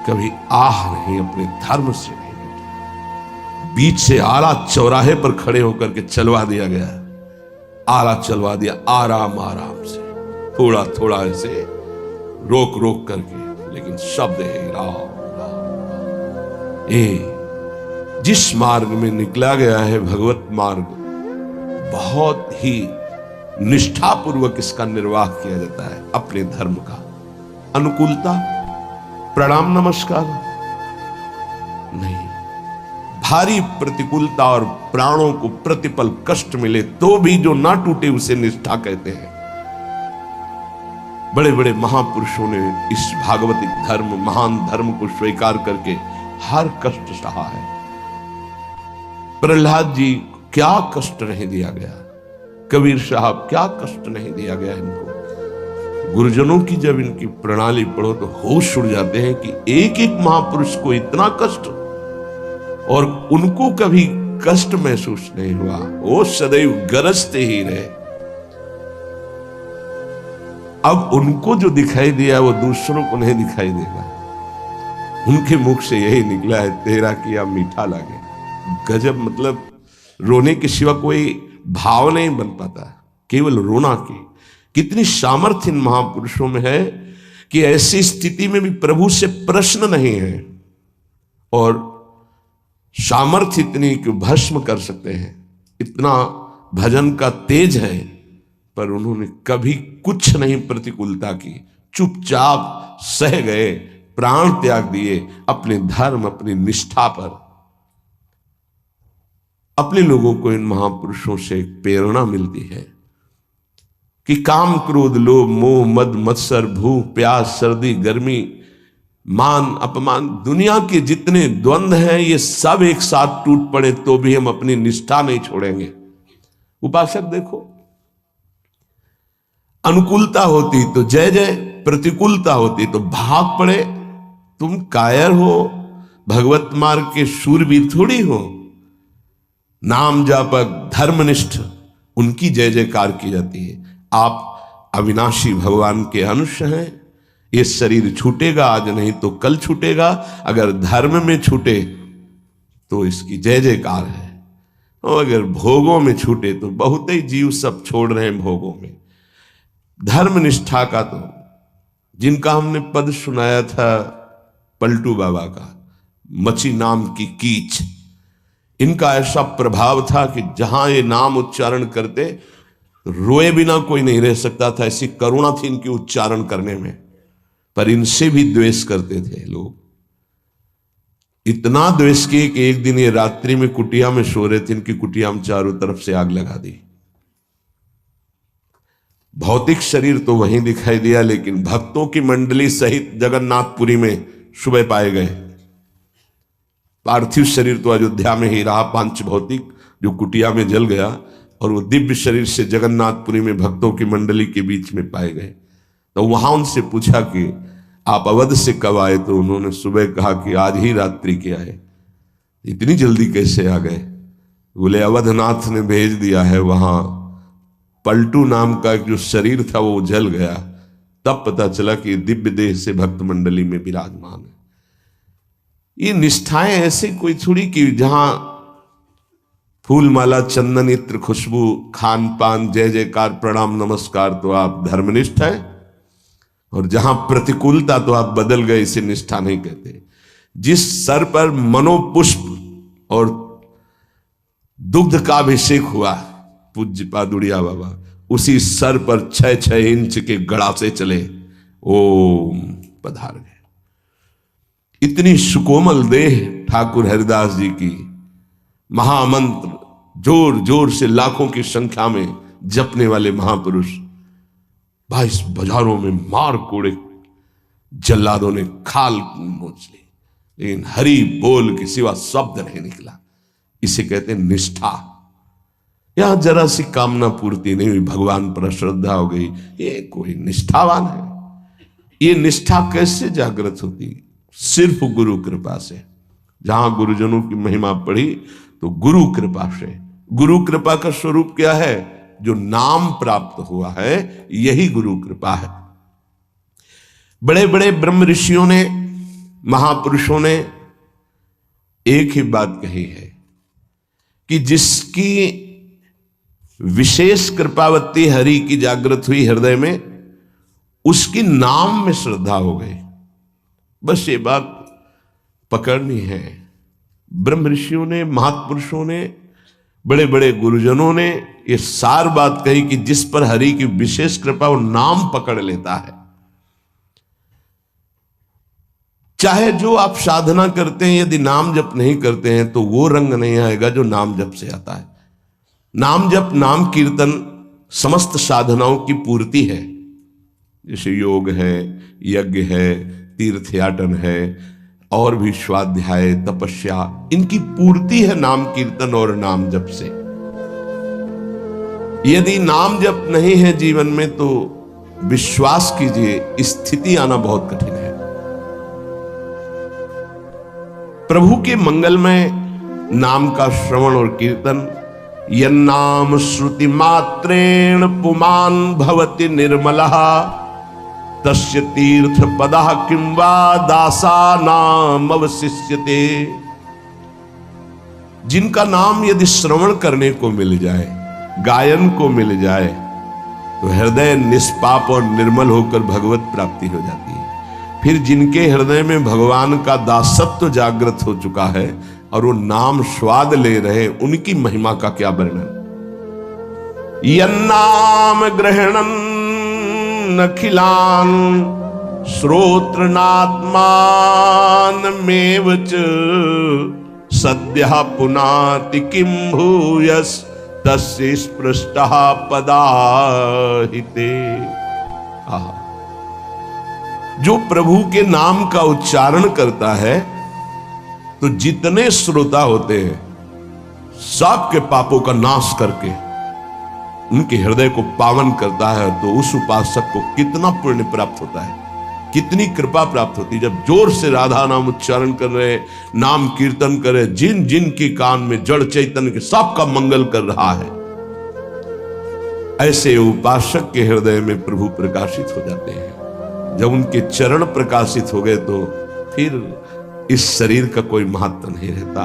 कभी आह नहीं, अपने धर्म से नहीं। बीच से आला चौराहे पर खड़े होकर के चलवा दिया गया, आला चलवा दिया, आराम आराम से, थोड़ा थोड़ा ऐसे रोक रोक करके, लेकिन शब्द है राम राम। जिस मार्ग में निकला गया है भगवत मार्ग, बहुत ही निष्ठापूर्वक इसका निर्वाह किया जाता है। अपने धर्म का अनुकूलता, प्रणाम नमस्कार नहीं, भारी प्रतिकूलता और प्राणों को प्रतिपल कष्ट मिले तो भी जो ना टूटे उसे निष्ठा कहते हैं। बड़े बड़े महापुरुषों ने इस भागवतिक धर्म, महान धर्म को स्वीकार करके हर कष्ट सहा है। प्रहलाद जी क्या कष्ट नहीं दिया गया, कबीर साहब क्या कष्ट नहीं दिया गया इनको। गुरुजनों की जब इनकी प्रणाली पढ़ो तो होश उड़ जाते हैं कि एक एक महापुरुष को इतना कष्ट, और उनको कभी कष्ट महसूस नहीं हुआ, वो सदैव गरजते ही रहे। अब उनको जो दिखाई दिया वो दूसरों को नहीं दिखाई देगा। उनके मुख से यही निकला है, तेरा किया मीठा लागे। गजब, मतलब रोने के सिवा कोई भाव नहीं बन पाता, केवल रोना की। कितनी सामर्थ्य इन महापुरुषों में है कि ऐसी स्थिति में भी प्रभु से प्रश्न नहीं है, और सामर्थ्य इतनी कि भस्म कर सकते हैं। इतना भजन का तेज है, पर उन्होंने कभी कुछ नहीं प्रतिकूलता की, चुपचाप सह गए, प्राण त्याग दिए अपने धर्म, अपनी निष्ठा पर। अपने लोगों को इन महापुरुषों से एक प्रेरणा मिलती है कि काम, क्रोध, लोभ, मोह, मद, मत्सर, भूख, प्यास, सर्दी, गर्मी, मान, अपमान, दुनिया के जितने द्वंद्व हैं ये सब एक साथ टूट पड़े तो भी हम अपनी निष्ठा नहीं छोड़ेंगे। उपासक देखो, अनुकूलता होती तो जय जय, प्रतिकूलता होती तो भाग पड़े। तुम कायर हो, भगवत मार्ग के शूरवीर थोड़ी हो। नाम जापक, धर्मनिष्ठ, उनकी जय जयकार की जाती है। आप अविनाशी भगवान के अंश हैं। ये शरीर छूटेगा, आज नहीं तो कल छूटेगा। अगर धर्म में छूटे तो इसकी जय जयकार है, और अगर भोगों में छूटे तो बहुत ही जीव सब छोड़ रहे हैं भोगों में। धर्म निष्ठा का तो जिनका हमने पद सुनाया था पलटू बाबा का, मची नाम की कीच, इनका ऐसा प्रभाव था कि जहां ये नाम उच्चारण करते रोए बिना कोई नहीं रह सकता था, ऐसी करुणा थी इनकी उच्चारण करने में। पर इनसे भी द्वेष करते थे लोग, इतना द्वेष किए कि एक दिन ये रात्रि में कुटिया में सो रहे थे, इनकी कुटिया में चारों तरफ से आग लगा दी। भौतिक शरीर तो वहीं दिखाई दिया, लेकिन भक्तों की मंडली सहित जगन्नाथपुरी में सुबह पाए गए। पार्थिव शरीर तो अयोध्या में ही रहा, पांच भौतिक जो कुटिया में जल गया, और वो दिव्य शरीर से जगन्नाथपुरी में भक्तों की मंडली के बीच में पाए गए। तो वहां उनसे पूछा कि आप अवध से कब आए? तो उन्होंने सुबह कहा कि आज ही रात्रि के आए। इतनी जल्दी कैसे आ गए? बोले अवधनाथ ने भेज दिया है, वहां पलटू नाम का जो शरीर था वो जल गया, तब पता चला कि दिव्य देह से भक्त मंडली में विराजमान है। ये निष्ठाएं ऐसे कोई थोड़ी कि जहां फूल माला चंदन इत्र खुशबू खान पान जय जयकार प्रणाम नमस्कार तो आप धर्मनिष्ठ है, और जहां प्रतिकूलता तो आप बदल गए, इसे निष्ठा नहीं कहते। जिस सर पर मनोपुष्प और दुग्ध का अभिषेक हुआ पूज्य पादुड़िया बाबा, उसी सर पर 6-6 इंच के गड़ासे चले, ओम पधार गए। इतनी सुकोमल देह ठाकुर हरिदास जी की, महामंत्र जोर जोर से लाखों की संख्या में जपने वाले महापुरुष, 22 बाजारों में मार कोड़े जल्लादों ने खाल नोच ली, लेकिन हरि बोल के सिवा शब्द नहीं निकला। इसे कहते हैं निष्ठा। यहां जरा सी कामना पूर्ति नहीं हुई, भगवान पर श्रद्धा हो गई, ये कोई निष्ठावान है? ये निष्ठा कैसे जागृत होती? सिर्फ गुरु कृपा से। जहां गुरुजनों की महिमा पढ़ी तो गुरु कृपा से। गुरु कृपा का स्वरूप क्या है? जो नाम प्राप्त हुआ है, यही गुरु कृपा है। बड़े बड़े ब्रह्म ऋषियों ने, महापुरुषों ने एक ही बात कही है कि जिसकी विशेष कृपावती हरि की जागृत हुई हृदय में, उसकी नाम में श्रद्धा हो गई। बस ये बात पकड़नी है। ब्रह्म ऋषियों ने, महापुरुषों ने, बड़े बड़े गुरुजनों ने ये सार बात कही कि जिस पर हरि की विशेष कृपा वो नाम पकड़ लेता है। चाहे जो आप साधना करते हैं, यदि नाम जप नहीं करते हैं तो वो रंग नहीं आएगा जो नाम जप से आता है। नाम जप, नाम कीर्तन समस्त साधनाओं की पूर्ति है। जैसे योग है, यज्ञ है, तीर्थयाटन है, और भी स्वाध्याय तपस्या, इनकी पूर्ति है नाम कीर्तन और नाम जप से। यदि नाम जप नहीं है जीवन में तो विश्वास कीजिए स्थिति आना बहुत कठिन है। प्रभु के मंगलमय नाम का श्रवण और कीर्तन, यन्नाम श्रुति मात्रेण पुमान भवति निर्मलः तस्य तीर्थ पदः किं वा दासानाम अवशिष्यते। जिनका नाम यदि श्रवण करने को मिल जाए, गायन को मिल जाए, तो हृदय निष्पाप और निर्मल होकर भगवत प्राप्ति हो जाती है। फिर जिनके हृदय में भगवान का दासत्व जागृत हो चुका है और वो नाम स्वाद ले रहे, उनकी महिमा का क्या वर्णन। यन्नाम ग्रहणन अखिलान श्रोत्रनात्मान मेवच सद्यः पुनाति किं भूयस तस्य स्पृष्टः पदाहिते। जो प्रभु के नाम का उच्चारण करता है तो जितने श्रोता होते हैं सबके पापों का नाश करके उनके हृदय को पावन करता है। तो उस उपासक को कितना पुण्य प्राप्त होता है, कितनी कृपा प्राप्त होती है। जब जोर से राधा नाम उच्चारण कर रहे, नाम कीर्तन करे, जिन जिन के कान में जड़ चैतन्य के सबका मंगल कर रहा है, ऐसे उपासक के हृदय में प्रभु प्रकाशित हो जाते हैं। जब उनके चरण प्रकाशित हो गए तो फिर इस शरीर का कोई महत्व नहीं रहता।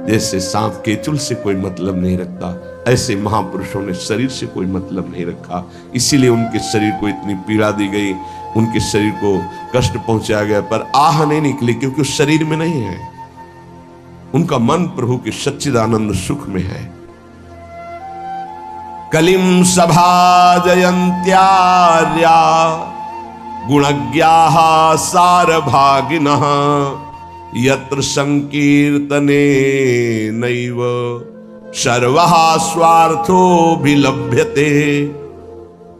जैसे सांप केचुल से कोई मतलब नहीं रखता, ऐसे महापुरुषों ने शरीर से कोई मतलब नहीं रखा। इसीलिए उनके शरीर को इतनी पीड़ा दी गई, उनके शरीर को कष्ट पहुंचाया गया, पर आह नहीं निकली क्योंकि उस शरीर में नहीं है। उनका मन प्रभु के सच्चिदानंद सुख में है। कलिम सभा जयंत्यार्या गुणज्ञाः सारभागिनः यत्र संकीर्तने नैव सर्वः स्वार्थोऽभिलभ्यते।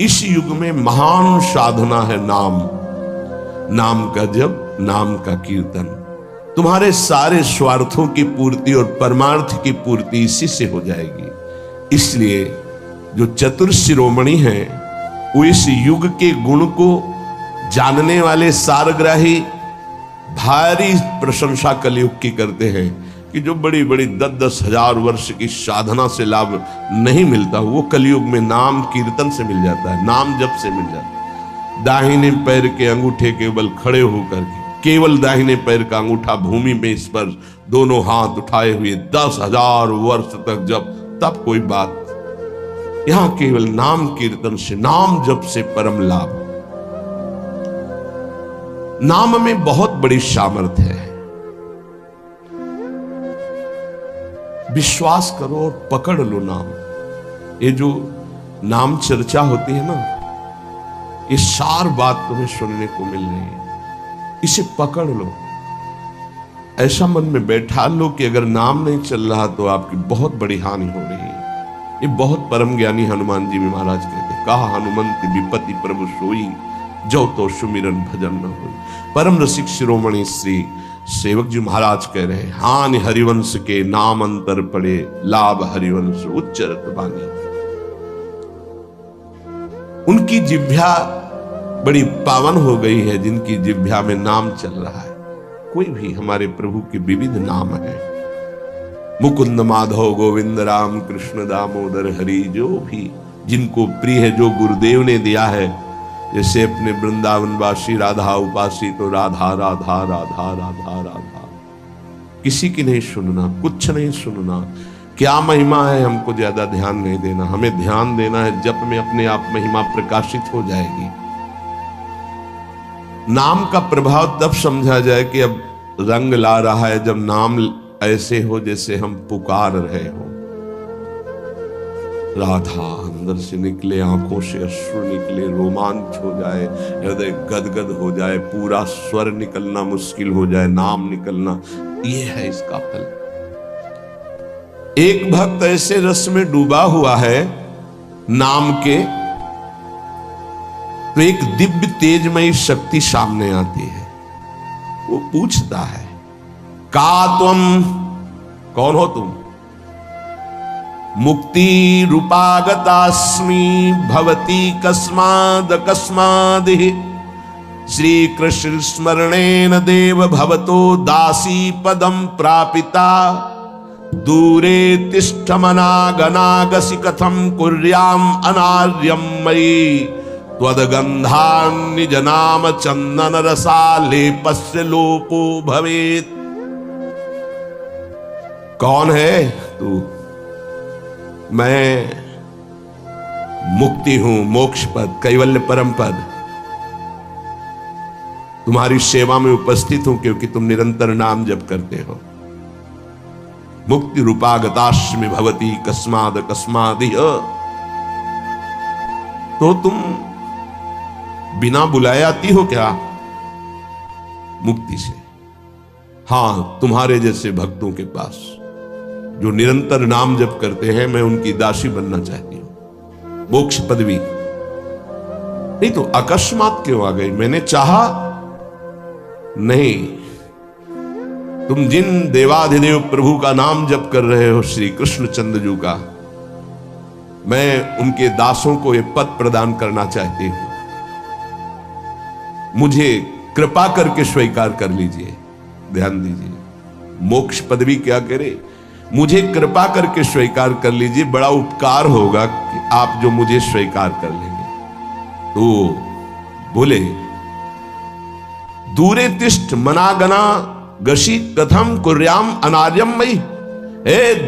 इस युग में महान साधना है नाम, नाम का जप, नाम का कीर्तन। तुम्हारे सारे स्वार्थों की पूर्ति और परमार्थ की पूर्ति इसी से हो जाएगी। इसलिए जो चतुर शिरोमणि हैं वो इस युग के गुण को जानने वाले सारग्राही भारी प्रशंसा कलयुग की करते हैं कि जो बड़ी बड़ी 10-10 हजार वर्ष की साधना से लाभ नहीं मिलता, वो कलयुग में नाम कीर्तन से मिल जाता है, नाम जप से मिल जाता है। दाहिने पैर के अंगूठे के बल खड़े होकर के, केवल दाहिने पैर का अंगूठा भूमि में स्पर्श, दोनों हाथ उठाए हुए 10,000 वर्ष तक जब, तब कोई बात। यहां केवल नाम कीर्तन से, नाम जप से परम लाभ। नाम में बहुत बड़ी सामर्थ्य है। विश्वास करो और पकड़ लो नाम। ये जो नाम चर्चा होती है ना, ये सार बात तुम्हें सुनने को मिल रही है, इसे पकड़ लो। ऐसा मन में बैठा लो कि अगर नाम नहीं चल रहा तो आपकी बहुत बड़ी हानि हो रही है। ये बहुत परम ज्ञानी हनुमान जी भी महाराज कहते, कहा हनुमंत विपत्ति प्रभु सोई, जो तो सुमिरन भजन न हो। परम रसिक शिरोमणि श्री सेवक जी महाराज कह रहे हैं, हानि हरिवंश के नाम अंतर पड़े, लाभ हरिवंश उच्चरत बानी। उनकी जिह्वा बड़ी पावन हो गई है जिनकी जिह्वा में नाम चल रहा है। कोई भी हमारे प्रभु के विविध नाम है, मुकुंद माधव गोविंद राम कृष्ण दामोदर हरि, जो भी जिनको प्रिय है, जो गुरुदेव ने दिया है। जैसे अपने वृंदावनवासी राधा उपासी तो राधा राधा राधा राधा राधा, किसी की नहीं सुनना, कुछ नहीं सुनना। क्या महिमा है हमको ज्यादा ध्यान नहीं देना, हमें ध्यान देना है जप में अपने आप महिमा प्रकाशित हो जाएगी। नाम का प्रभाव तब समझा जाए कि अब रंग ला रहा है जब नाम ऐसे हो जैसे हम पुकार रहे हो। राधा अंदर से निकले, आंखों से अश्रु निकले, रोमांच हो जाए, हृदय गदगद हो जाए, पूरा स्वर निकलना मुश्किल हो जाए, नाम निकलना, ये है इसका फल। एक भक्त ऐसे रस में डूबा हुआ है नाम के, तो एक दिव्य तेजमयी शक्ति सामने आती है। वो पूछता है, का तुम, कौन हो तुम? मुक्ति रूपागतास्मि भवती कस्माद कस्मादिहि, श्री कृष्ण स्मरणेन देव भवतो दासी पदम प्रापिता, दूरे तिष्ठमनागनागसि कथम कुर्याम अनार्यम मयि, त्वदगंधान्निज नाम चंदन रसालेपस्य लोपो भवेत्। कौन है तू? मैं मुक्ति हूं, मोक्ष पद, कैवल्य परम पद। तुम्हारी सेवा में उपस्थित हूं क्योंकि तुम निरंतर नाम जप करते हो। मुक्ति रूपागतास्मि भवती कस्माद कस्मादिह, तो तुम बिना बुलाए आती हो क्या मुक्ति से? हां, तुम्हारे जैसे भक्तों के पास जो निरंतर नाम जप करते हैं, मैं उनकी दासी बनना चाहती हूं, मोक्ष पदवी। नहीं तो अकस्मात क्यों आ गई? मैंने चाहा नहीं। तुम जिन देवाधिदेव प्रभु का नाम जप कर रहे हो, श्री कृष्ण चंद्र का, मैं उनके दासों को यह पद प्रदान करना चाहती हूं। मुझे कृपा करके स्वीकार कर लीजिए। ध्यान दीजिए, मोक्ष पदवी क्या करे? मुझे कृपा करके स्वीकार कर लीजिए, बड़ा उपकार होगा कि आप जो मुझे स्वीकार कर लेंगे। तो बोले, दूरे तिष्ठ मनागना गशी कथम कुर्याम अनार्यम मयि,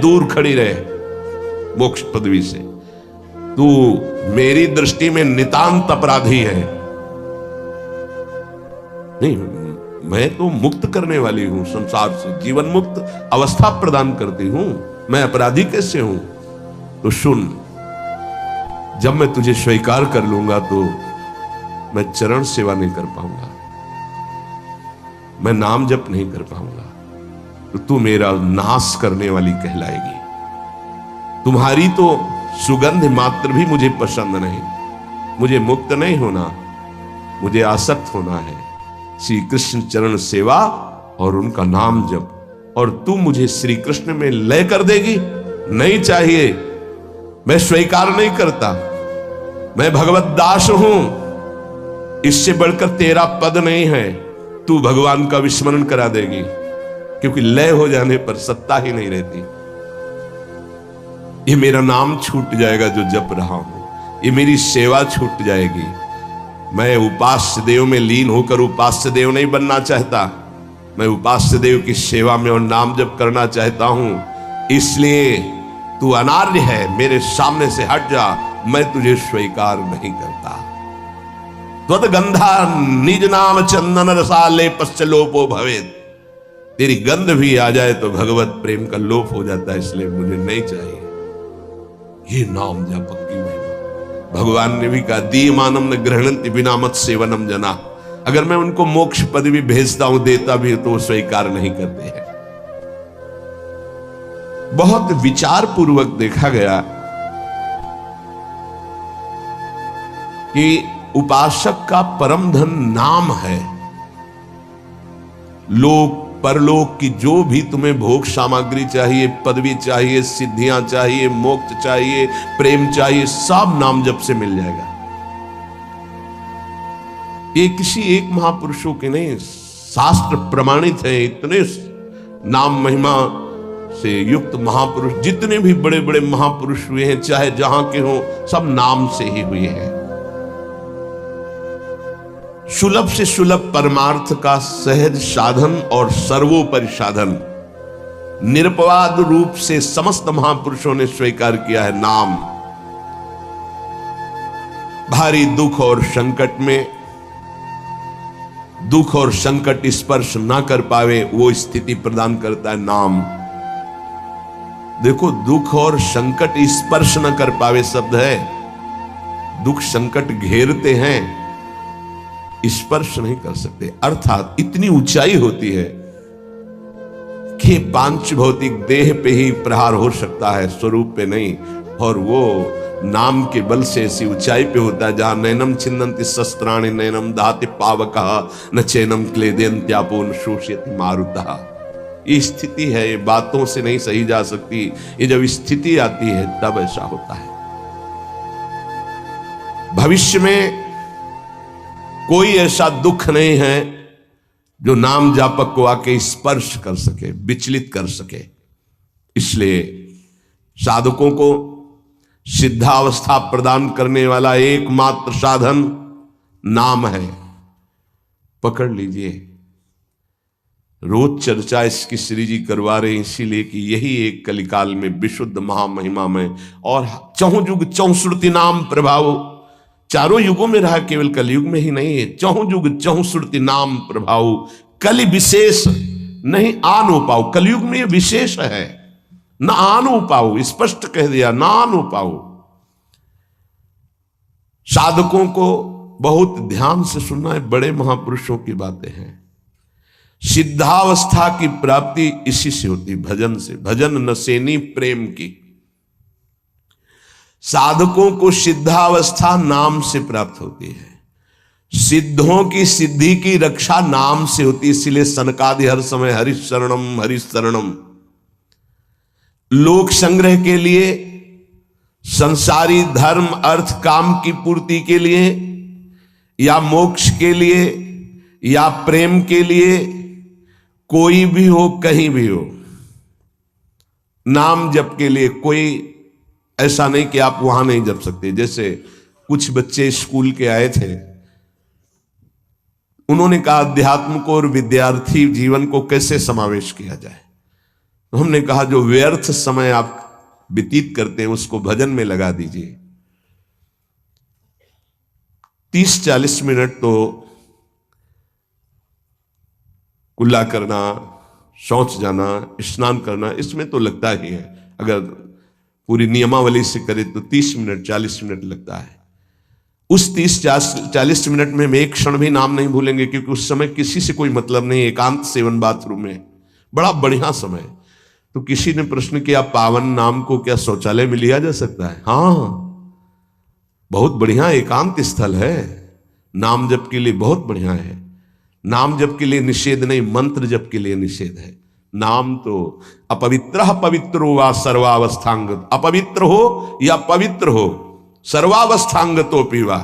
दूर खड़ी रहे मोक्ष पदवी से, तू मेरी दृष्टि में नितांत अपराधी है। नहीं, मैं तो मुक्त करने वाली हूं संसार से, जीवन मुक्त अवस्था प्रदान करती हूं, मैं अपराधी कैसे हूं? तो सुन, जब मैं तुझे स्वीकार कर लूंगा तो मैं चरण सेवा नहीं कर पाऊंगा, मैं नाम जप नहीं कर पाऊंगा, तो तू मेरा नाश करने वाली कहलाएगी। तुम्हारी तो सुगंध मात्र भी मुझे पसंद नहीं, मुझे मुक्त नहीं होना, मुझे आसक्त होना है श्री कृष्ण चरण सेवा और उनका नाम जप। और तू मुझे श्री कृष्ण में लय कर देगी? नहीं चाहिए, मैं स्वीकार नहीं करता, मैं भगवत दास हूं, इससे बढ़कर तेरा पद नहीं है। तू भगवान का विस्मरण करा देगी, क्योंकि लय हो जाने पर सत्ता ही नहीं रहती। ये मेरा नाम छूट जाएगा जो जप रहा हूं, ये मेरी सेवा छूट जाएगी। मैं उपास्य देव में लीन होकर उपास्य देव नहीं बनना चाहता, मैं उपास्य देव की सेवा में और नाम जप करना चाहता हूं। इसलिए तू अनार्य है, मेरे सामने से हट जा, मैं तुझे स्वीकार नहीं करता। त्वद्गंधा निज नाम चंदन रसाले पश्च लोपो भवेत्। तेरी गंध भी आ जाए तो भगवत प्रेम का लोप हो जाता है, इसलिए मुझे नहीं चाहिए ये नाम जप की महिमा। भगवान ने भी कहा, दीयमानम न गृह्णन्ति बिना मत सेवनम जना। अगर मैं उनको मोक्ष पदवी भेजता हूं, देता भी तो वो स्वीकार नहीं करते हैं। बहुत विचार पूर्वक देखा गया कि उपासक का परम धन नाम है। लोक परलोक की जो भी तुम्हें भोग सामग्री चाहिए, पदवी चाहिए, सिद्धियां चाहिए, मोक्ष चाहिए, प्रेम चाहिए, सब नाम जप से मिल जाएगा। ये किसी एक महापुरुषों के नहीं, शास्त्र प्रमाणित है। इतने नाम महिमा से युक्त महापुरुष, जितने भी बड़े बड़े महापुरुष हुए हैं, चाहे जहां के हों, सब नाम से ही हुए हैं। सुलभ से सुलभ परमार्थ का सहज साधन और सर्वोपरि साधन निरपवाद रूप से समस्त महापुरुषों ने स्वीकार किया है नाम। भारी दुख और संकट में, दुख और संकट स्पर्श ना कर पावे वो स्थिति प्रदान करता है नाम। देखो, दुख और संकट स्पर्श न कर पावे शब्द है, दुख संकट घेरते हैं, स्पर्श नहीं कर सकते। अर्थात इतनी ऊंचाई होती है कि पांच भौतिक देह पे ही प्रहार हो सकता है, स्वरूप पे नहीं। और वो नाम के बल से ऐसी ऊंचाई पे होता है जहां नैनम छिन्नन्ति शस्त्राणि नैनम दहाति पावकः न चैनम क्लेदयन्त्यापो न शोषयति मारुतः। ये स्थिति है, ये बातों से नहीं सही जा सकती। ये जब स्थिति आती है तब ऐसा होता है। भविष्य में कोई ऐसा दुख नहीं है जो नाम जापक को आके स्पर्श कर सके, विचलित कर सके। इसलिए साधकों को सिद्धावस्था प्रदान करने वाला एकमात्र साधन नाम है। पकड़ लीजिए, रोज चर्चा इसकी श्री जी करवा रहे हैं, इसीलिए कि यही एक कलिकाल में विशुद्ध महामहिमा में और चहुं युग चहुश्रुति नाम प्रभाव, चारों युगों में रहा, केवल कलयुग में ही नहीं है। चहुं युग चहुश्रुति नाम प्रभाव, कलि विशेष नहीं आनो पाओ। कलयुग में ये विशेष है, न आनो पाओ, स्पष्ट कह दिया, ना आनो पाओ। साधकों को बहुत ध्यान से सुनना है, बड़े महापुरुषों की बातें हैं। सिद्धावस्था की प्राप्ति इसी से होती, भजन से। भजन नसेनी प्रेम की। साधकों को सिद्धावस्था नाम से प्राप्त होती है। सिद्धों की सिद्धि की रक्षा नाम से होती है। इसलिए सनकादि हर समय हरिश शरणम हरिश शरणम। लोक संग्रह के लिए, संसारी धर्म अर्थ काम की पूर्ति के लिए, या मोक्ष के लिए, या प्रेम के लिए, कोई भी हो, कहीं भी हो, नाम जप के लिए कोई ऐसा नहीं कि आप वहां नहीं जप सकते। जैसे कुछ बच्चे स्कूल के आए थे, उन्होंने कहा अध्यात्म को और विद्यार्थी जीवन को कैसे समावेश किया जाए। तो हमने कहा जो व्यर्थ समय आप व्यतीत करते हैं उसको भजन में लगा दीजिए। 30-40 मिनट तो कुल्ला करना, शौच जाना, स्नान करना, इसमें तो लगता ही है। अगर पूरी नियमावली से करे तो 30 मिनट 40 मिनट लगता है। उस 30-40 मिनट में हम एक क्षण भी नाम नहीं भूलेंगे, क्योंकि उस समय किसी से कोई मतलब नहीं, एकांत सेवन बाथरूम में, बड़ा बढ़िया समय। तो किसी ने प्रश्न किया, पावन नाम को क्या शौचालय में लिया जा सकता है? हाँ, बहुत बढ़िया एकांत स्थल है, नाम जप के लिए बहुत बढ़िया है। नाम जप के लिए निषेध नहीं, मंत्र जप के लिए निषेध है। नाम तो अपवित्र पवित्रो वा सर्वावस्थांग, अपवित्र हो या पवित्र हो, सर्वावस्थांग तो पीवा,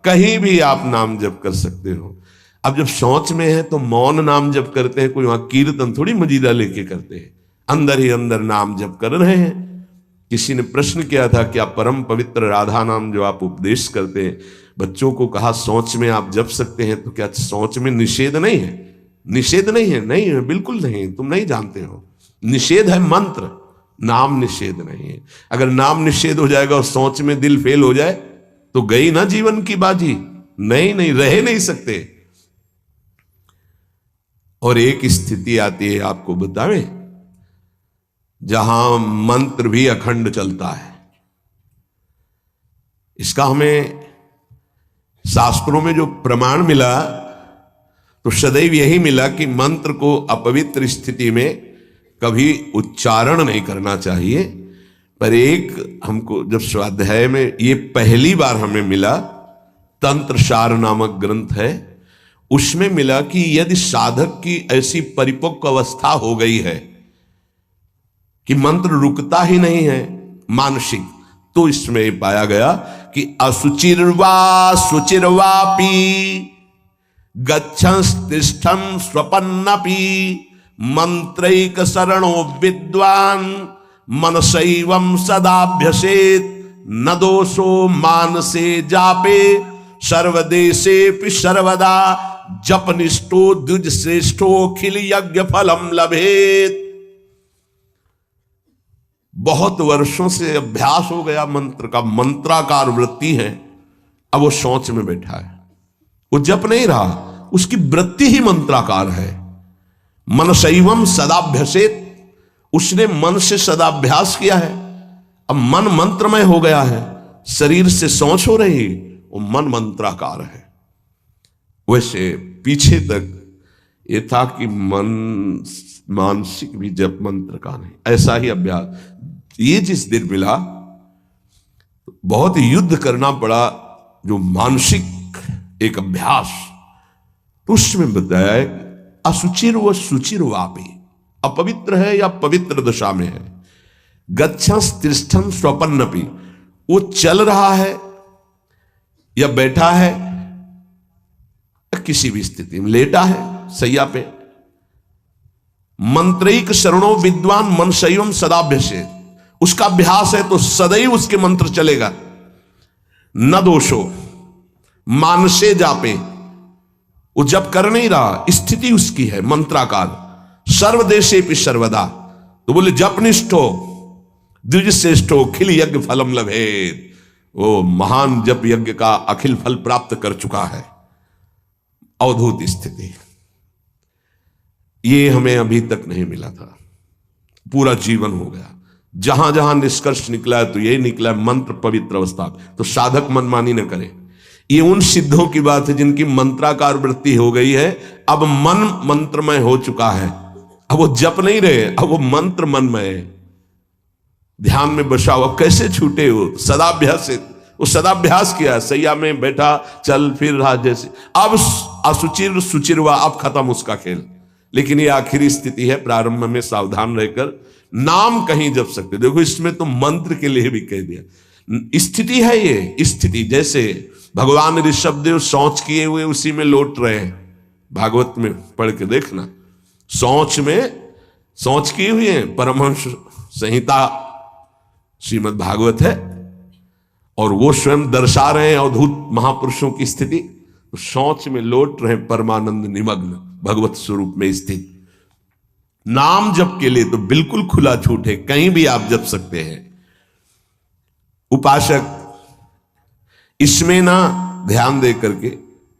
कहीं भी आप नाम जप कर सकते हो। अब जब शौच में है तो मौन नाम जप करते हैं, कोई वहां कीर्तन थोड़ी मजीदा लेके करते हैं, अंदर ही अंदर नाम जप कर रहे हैं। किसी ने प्रश्न किया था, क्या परम पवित्र राधा नाम जो आप उपदेश करते हैं, बच्चों को कहा शौच में आप जप सकते हैं, तो क्या शौच में निषेध नहीं है? निषेध नहीं है, नहीं है, बिल्कुल नहीं, तुम नहीं जानते हो। निषेध है मंत्र, नाम निषेध नहीं है। अगर नाम निषेध हो जाएगा और शौच में दिल फेल हो जाए तो गई ना जीवन की बाजी, नहीं रह नहीं सकते। और एक स्थिति आती है, आपको बतावें, जहां मंत्र भी अखंड चलता है। इसका हमें शास्त्रों में जो प्रमाण मिला तो सदैव यही मिला कि मंत्र को अपवित्र स्थिति में कभी उच्चारण नहीं करना चाहिए। पर एक हमको जब स्वाध्याय में ये पहली बार हमें मिला, तंत्र सार नामक ग्रंथ है, उसमें मिला कि यदि साधक की ऐसी परिपक्व अवस्था हो गई है कि मंत्र रुकता ही नहीं है मानसिक, तो इसमें पाया गया कि असुचिर्वा सुचिर्वापी गच्छंस्तिष्ठं स्वपन्नपि मंत्रैक शरणो विद्वान मनसैवं सदाभ्यसेत न दोषो मानसे जापे सर्वदेशेपि सर्वदा जपनिष्ठो द्विजश्रेष्ठो अखिल यज्ञ फलम लभेत। बहुत वर्षों से अभ्यास हो गया मंत्र का, मंत्राकार वृत्ति है, अब वो शौच में बैठा है, वो जप नहीं रहा, उसकी वृत्ति ही मंत्राकार है। मनसैवम सदाभ्यसेत, उसने मन से सदाभ्यास किया है, अब मन मंत्रमय हो गया है, शरीर से शौच हो रही, वो मन मंत्राकार है। वैसे पीछे तक ये था कि मन मानसिक भी जप मंत्र का नहीं, ऐसा ही अभ्यास। ये जिस दिन मिला बहुत युद्ध करना पड़ा, जो मानसिक एक अभ्यास, तो उसमें बताया असुचिर व सुचिर वापी, अपवित्र है या पवित्र दशा में है, गच्छंस तिष्ठं स्वपन्नपि, वो चल रहा है या बैठा है, किसी भी स्थिति में लेटा है सैया पे, मंत्रैक शरणों विद्वान मनसैवम सदाभ्यसेत, उसका अभ्यास है तो सदैव उसके मंत्र चलेगा। न दोषो मानसे जापे, वो जब कर नहीं रहा, स्थिति उसकी है मंत्राकार। सर्वदेशे भी सर्वदा, तो बोले जपनिष्ठो द्विजश्रेष्ठो अखिल यज्ञ फलम लभेत, वो महान जप यज्ञ का अखिल फल प्राप्त कर चुका है। अवधूत स्थिति, ये हमें अभी तक नहीं मिला था, पूरा जीवन हो गया। जहां जहां निष्कर्ष निकला है तो यही निकला है, मंत्र पवित्र अवस्था। तो साधक मनमानी न करे। ये उन सिद्धों की बात है जिनकी मंत्राकार वृत्ति हो गई है, अब मन मंत्रमय हो चुका है, अब वो जप नहीं रहे, अब वो मंत्र मनमय है, ध्यान में बसा हुआ। कैसे छूटे वो? सदाभ्यास, वो सदाभ्यास किया, सैया में बैठा चल फिर रहा जैसे। अब असुचिर सुचिरवा, अब खत्म उसका खेल। लेकिन ये आखिरी स्थिति है, प्रारंभ में सावधान रहकर नाम कहीं जप सकते। देखो इसमें तो मंत्र के लिए भी कह दिया, स्थिति है ये स्थिति। जैसे भगवान ऋषभदेव शौच किए हुए उसी में लौट रहे हैं, भागवत में पढ़ के देखना, शौच में शौच किए हुए हैं। परमहंस संहिता श्रीमद् भागवत है, और वो स्वयं दर्शा रहे हैं अवधूत महापुरुषों की स्थिति। तो शौच में लौट रहे, परमानंद निमग्न भगवत स्वरूप में स्थित। नाम जप के लिए तो बिल्कुल खुला छूट है, कहीं भी आप जप सकते हैं। उपासक इसमें ना ध्यान दे करके,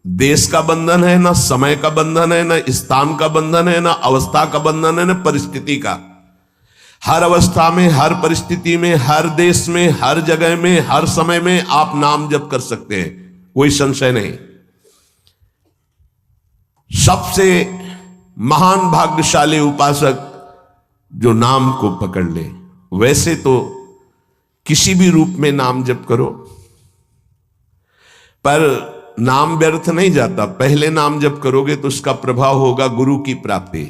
देश का बंधन है, ना समय का बंधन है, ना स्थान का बंधन है, ना अवस्था का बंधन है, ना परिस्थिति का। हर अवस्था में, हर परिस्थिति में, हर देश में, हर जगह में, हर समय में आप नाम जप कर सकते हैं, कोई संशय नहीं। सबसे महान भाग्यशाली उपासक जो नाम को पकड़ ले। वैसे तो किसी भी रूप में नाम जप करो, पर नाम व्यर्थ नहीं जाता। पहले नाम जप करोगे तो उसका प्रभाव होगा गुरु की प्राप्ति।